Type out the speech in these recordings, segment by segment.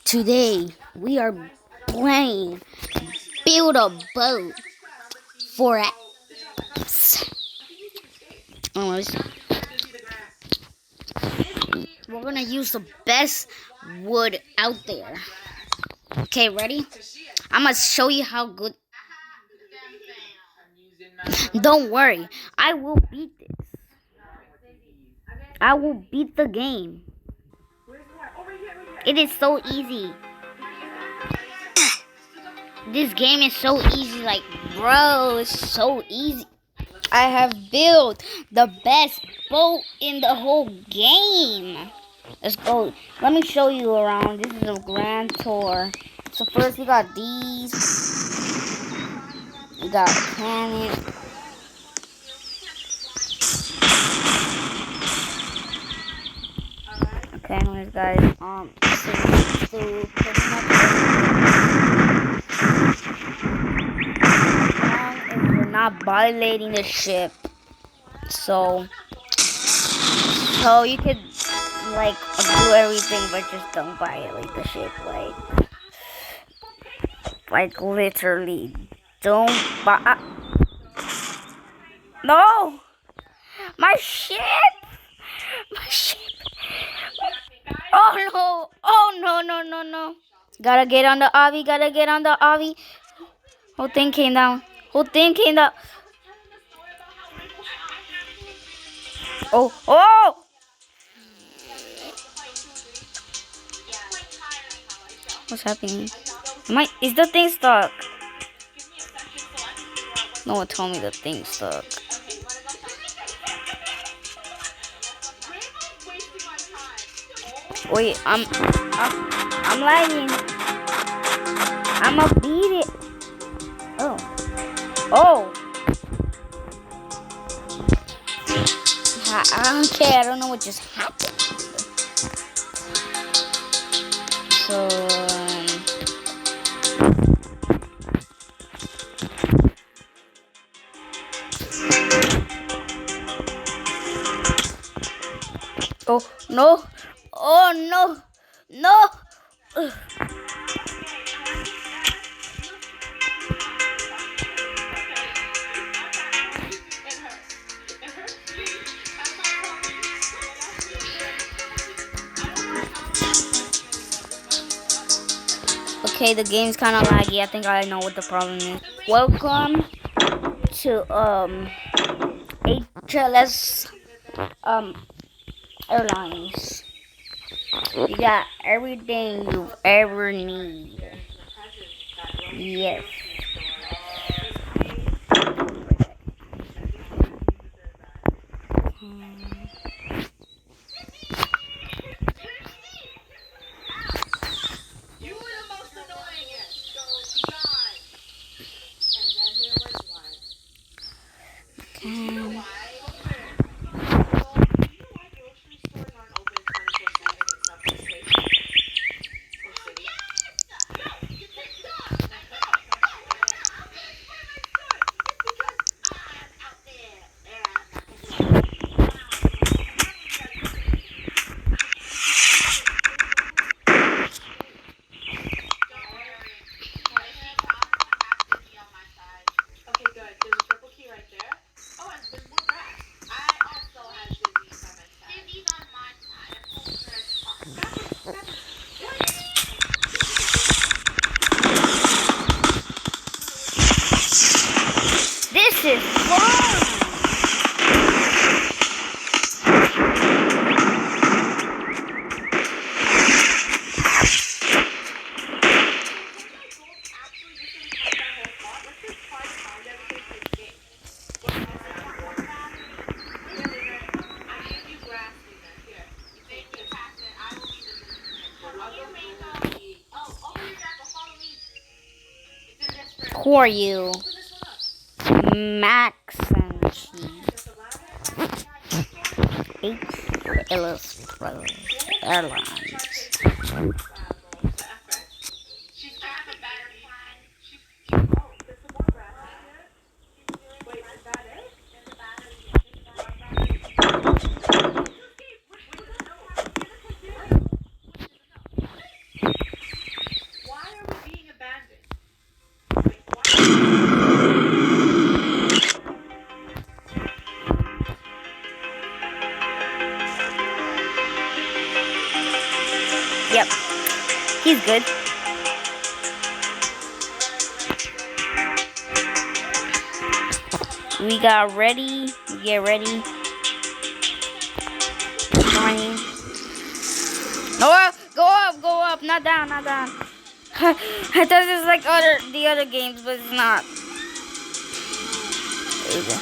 Today we are playing Build a Boat for apps. We're gonna use the best wood out there. Okay, ready? I'm gonna show you how good. Don't worry, I will beat this. I will beat the game. It is so easy. This game is so easy, like, bro, it's so easy. I have built the best boat in the whole game. Let's go. Let me show you around. This is a grand tour. So first we got these. We got a planet. Okay, anyways, guys, so pretty much if you're not violating the ship, so you could like do everything, but just don't violate the ship, like literally, don't No, my ship. Oh no! Oh no! Gotta get on the Avi. Whole thing came down. Oh! What's happening? Is the thing stuck? No one told me the thing stuck. Wait, I'm lagging. I'ma beat it. Oh. I don't care. I don't know what just happened. So, oh no! Oh no! Ugh. Okay, the game's kind of laggy. I think I know what the problem is. Welcome to HLS Airlines. You got everything you ever need. Yes. This is fun! Who are you? Max and Cheese. HLS Airlines. Yep. He's good. We got ready. We get ready. Morning. No, go up, not down, not down. I thought it was like the other games, but it's not. There you go.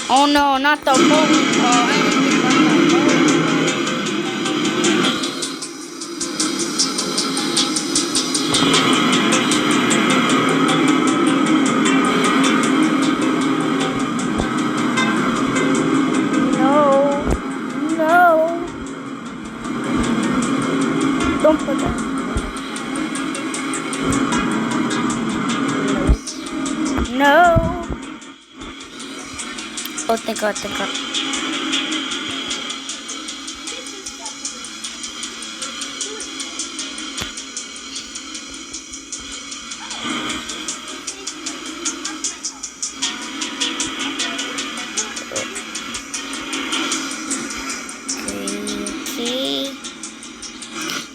Oh no, not the boat. Oh, I didn't think about that boat. No. Don't put that. No. Oh, thank God, thank God.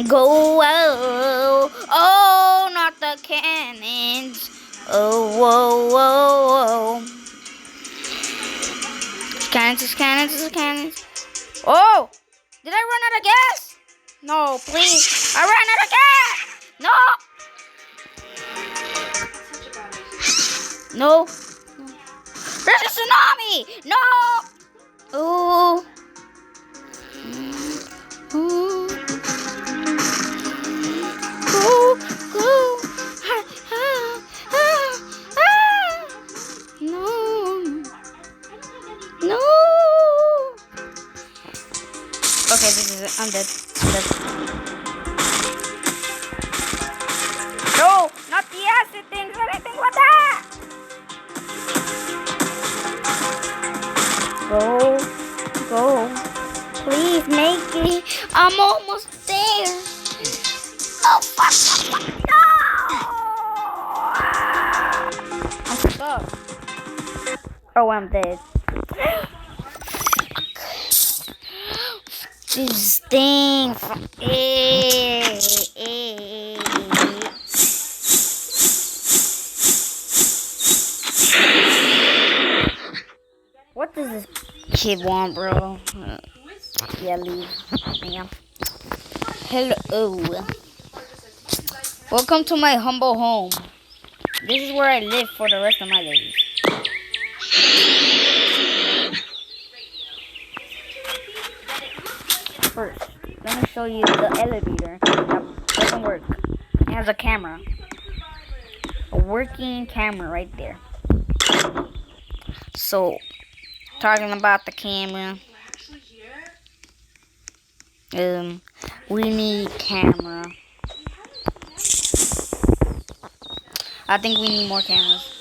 Go, oh, not the cannons. Oh, whoa, whoa, whoa. Cannons, cannons, cannons. Oh, did I run out of gas? No, please. I ran out of gas. No. No. There's a tsunami. No. Oh. No. Okay, this is it. I'm dead. No, not the acid things. Anything with that. Go. Please make it. I'm almost there. Oh, fuck. No. I'm stuck. Oh, I'm dead. This thing. What does this kid want, bro? Yeah, leave. Yeah. Hello. Welcome to my humble home. This is where I live for the rest of my days. First, let me show you the elevator. That doesn't work. It has a camera. A working camera right there. So, talking about the camera. We need camera. I think we need more cameras.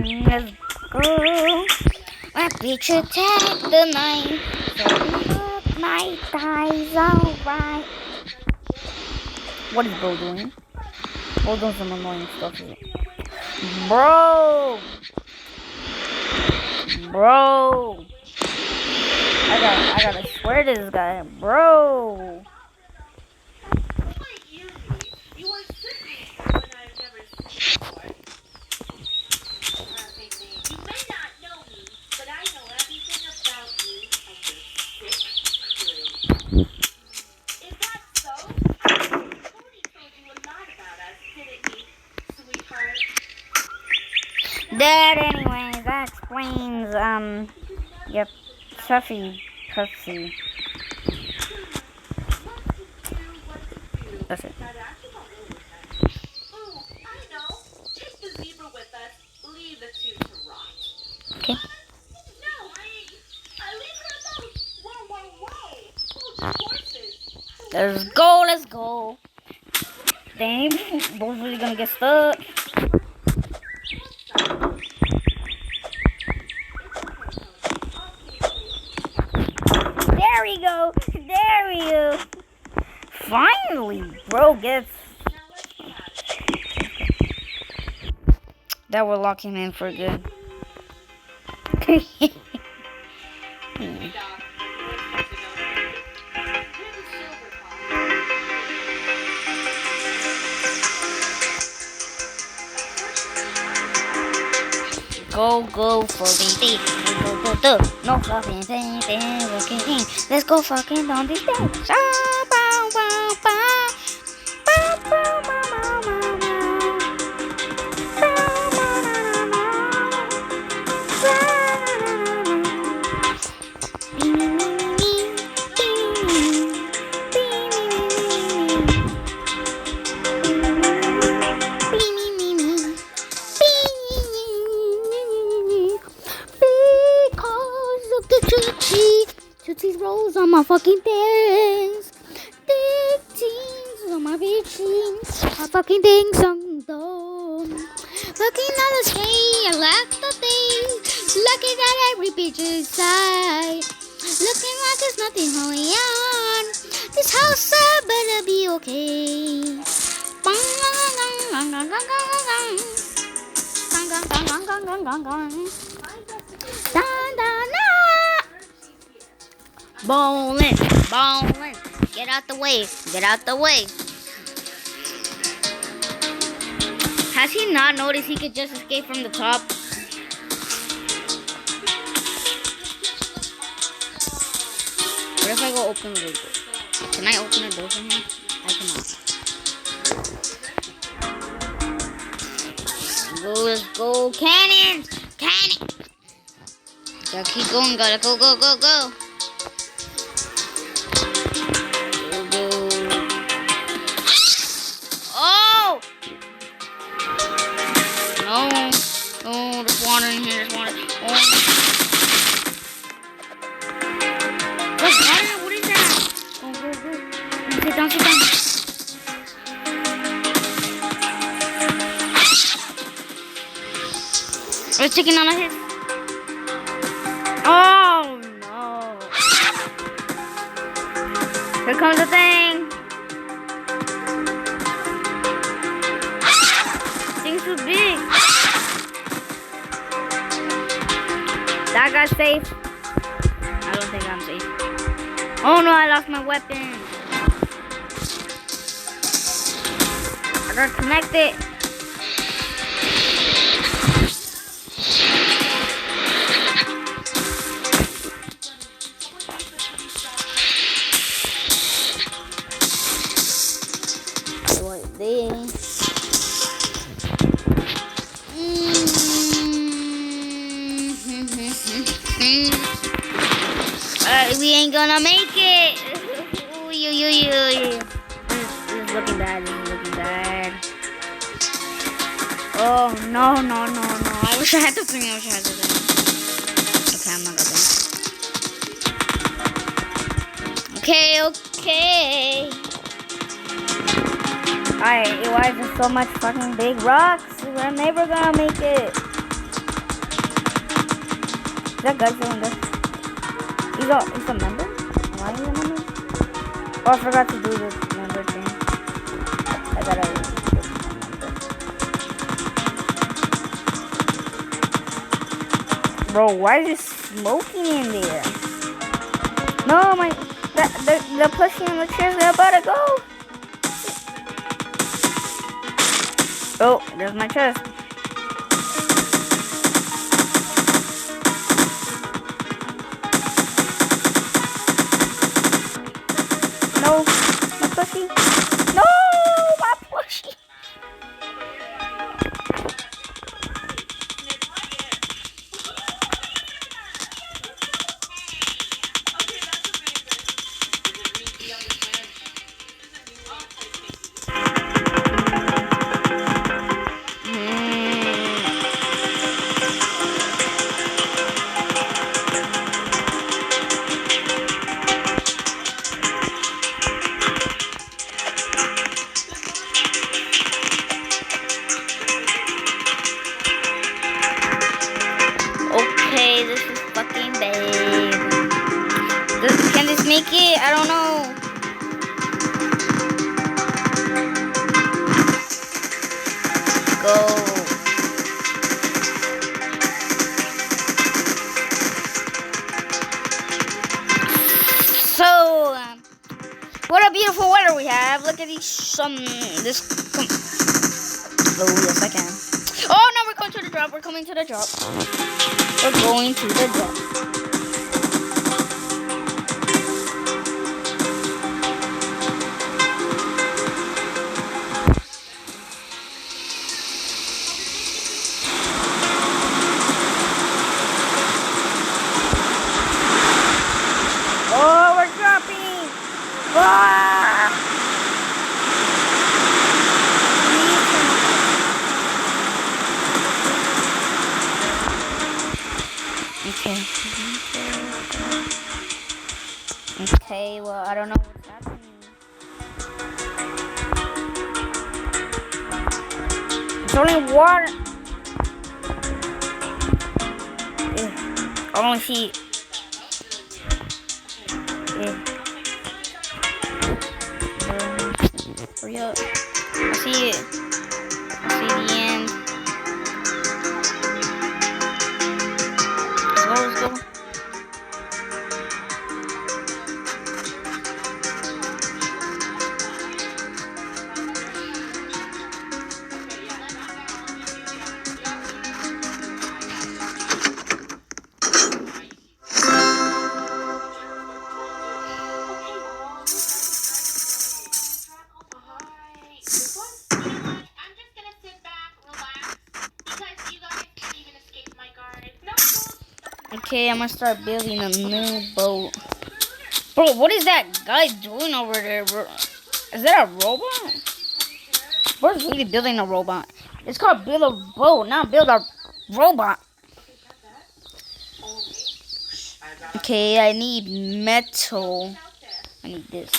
Let's go. My picture tag the night. So my thighs alright. What is Bo doing? Bo doing some annoying stuff here. Bro. I gotta swear to this guy. Bro. That anyways, that explains, yep, Puffy. That's it. Okay. Let's go. Dang, both really gonna get stuck. Bro gets that will lock him in for good. Go for me, go. No fucking thing, working. Let's go fucking on this thing. Tootsie rolls on my fucking things. Thick jeans on my big jeans. My fucking things on them. Looking at the sky, I like the thing. Looking at every bitch inside. Looking like there's nothing going on. This house better be okay. Bowling. Get out the way. Has he not noticed he could just escape from the top? What if I go open the door? Can I open the door for him? I cannot. Let's go. Cannon. Gotta keep going. Gotta go. Oh! No, there's water in here. Oh. What's water? What is that? Go. Sit down. Let's take another hit. Oh no. Here comes the thing. Thing's too big. That guy's safe. I don't think I'm safe. Oh no, I lost my weapon. I gotta connect it. We ain't gonna make it. This is looking bad. Oh no. I wish I had the thing. Okay, I'm not gonna. Okay. Alright, why is there so much fucking big rocks? We're never gonna make it. Is that guy still in there? He's a member? Am I a member? Oh, I forgot to do this member thing. I gotta do member. Bro, why is there smoking in there? No, the plushie on the chairs are about to go. Oh, there's my chest. No, my plushie. No, my plushie. Okay, this is fucking bad. Can this make it? I don't know. So, what a beautiful weather we have. Look at these, oh, yes, I can. Oh, no, we're going to the drop. We're coming to the drop. We're going to the drop. Oh, we're dropping. Ah! Okay. Okay, well, I don't know what's happening. It's only water. I only see. Hurry up. I see it. I see the end. Let's go, let's go. Okay, I'm gonna start building a new boat. Bro, what is that guy doing over there, bro? Is that a robot? Bro's really building a robot. It's called build a boat, not build a robot. Okay, I need metal. I need this.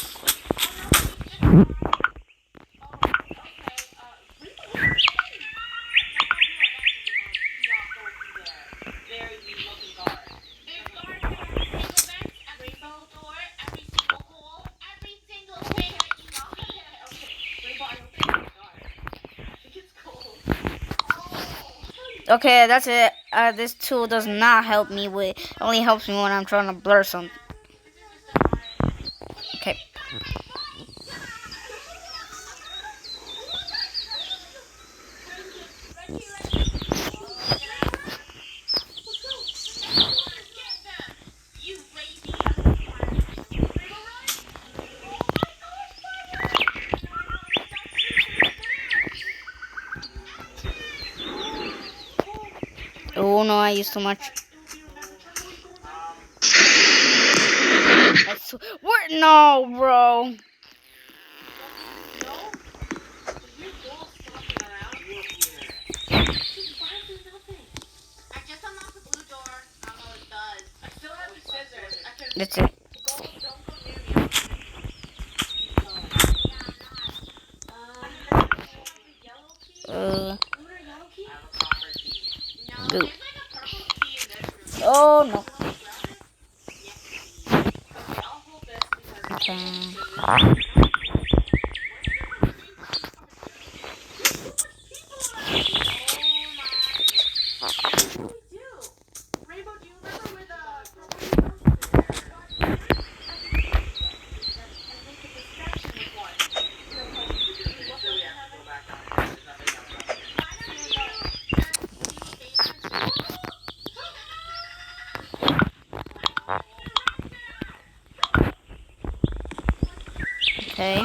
Okay, that's it. This tool does not help me with. It only helps me when I'm trying to blur something. Okay. Oh no, I used too much. What? No, bro. That's it. Go. Oh no. Okay. Okay.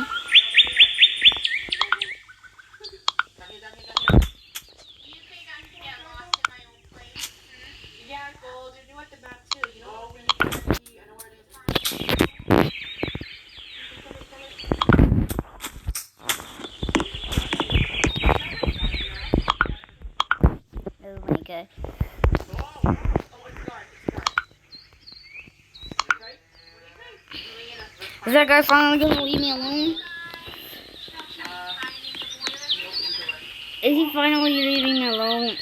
Oh my god. Is that guy finally gonna leave me alone? Is he finally leaving me alone?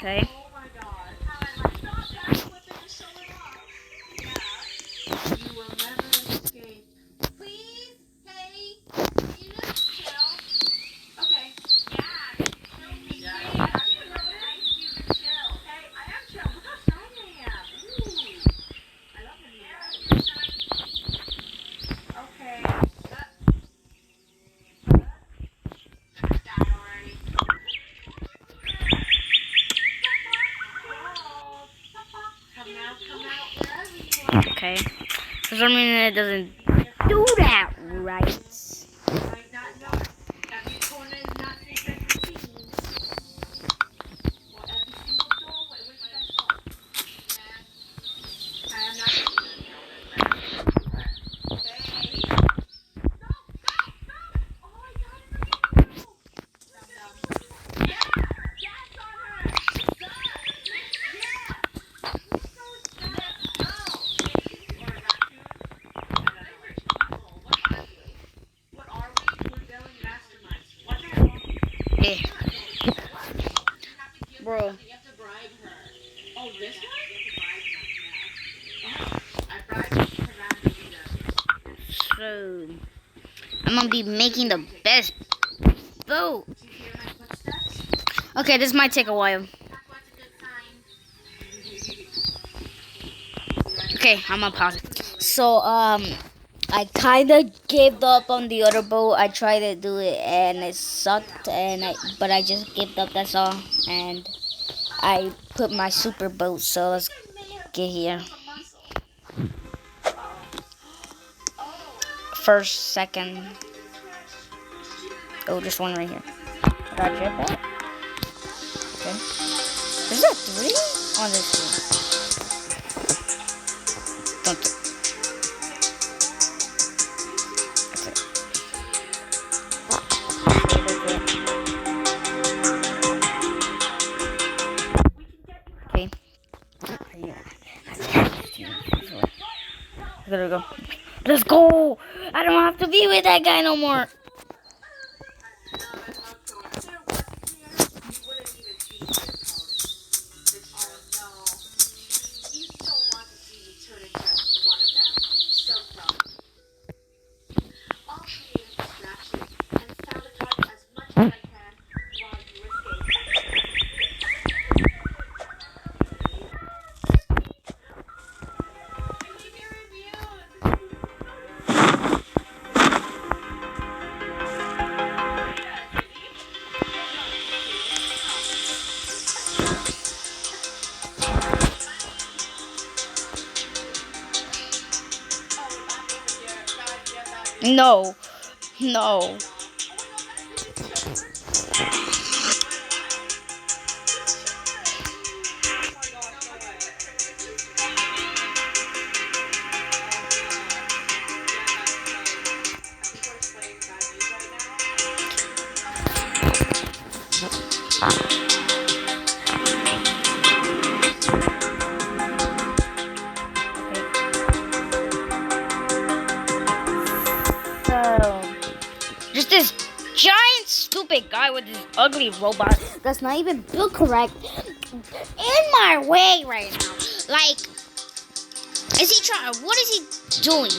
Okay. Okay. For some reason it doesn't do that right. Yeah. Bro. So, I'm gonna be making the best boat. Okay, this might take a while. Okay, I'm gonna pause it. So, I kind of gave up on the other boat. I tried to do it and it sucked, but I just gave up. That's all. And I put my super boat. So let's get here. First, second. Oh, just one right here. I got jetpack. Okay. Is that 3 on this one? Don't. Okay. There we go. Let's go! I don't have to be with that guy no more. No. No. Just this giant stupid guy with this ugly robot that's not even built correct in my way right now. Like, is he trying? What is he doing?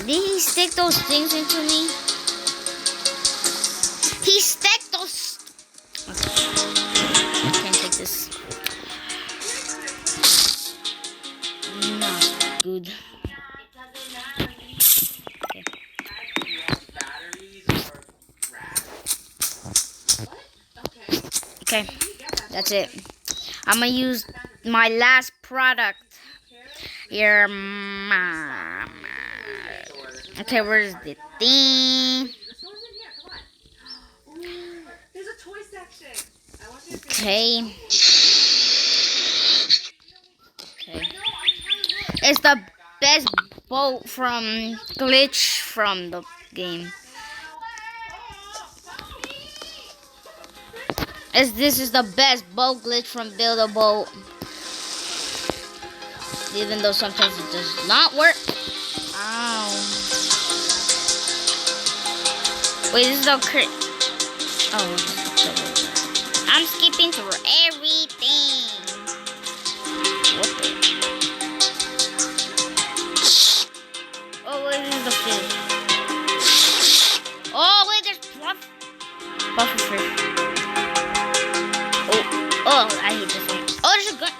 Did he stick those things into me? He stuck those. Okay. I can't take this. Not good. Okay, that's it. I'm gonna use my last product here. Okay, where's the thing? Okay. Okay. It's the best boat from glitch from the game. This is the best boat glitch from Build a Boat. Even though sometimes it does not work. Ow. Wait, this is all crit. Oh, I'm skipping through everything. What the? Oh, wait, this is the fish. Oh, wait, there's puffer fish. Oh, I hate this one. Oh, there's a gun.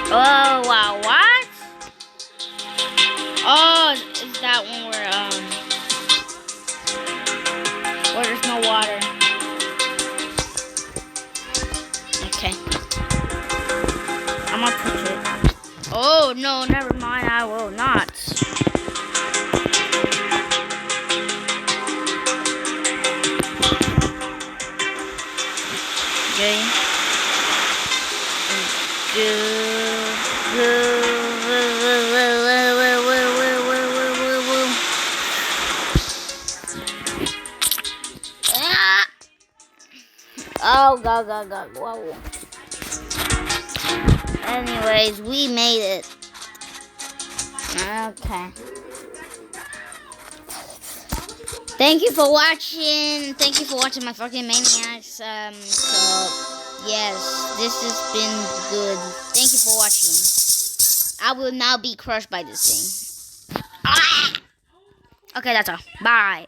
Oh, wow, what? Oh, is that one where there's no water? Okay. I'm gonna touch it. Oh, no, never mind, I will not. Okay. Oh, God. Whoa. Anyways, we made it. Okay. Thank you for watching. Thank you for watching my fucking maniacs. So, yes, this has been good. Thank you for watching. I will now be crushed by this thing. Ah! Okay, that's all. Bye.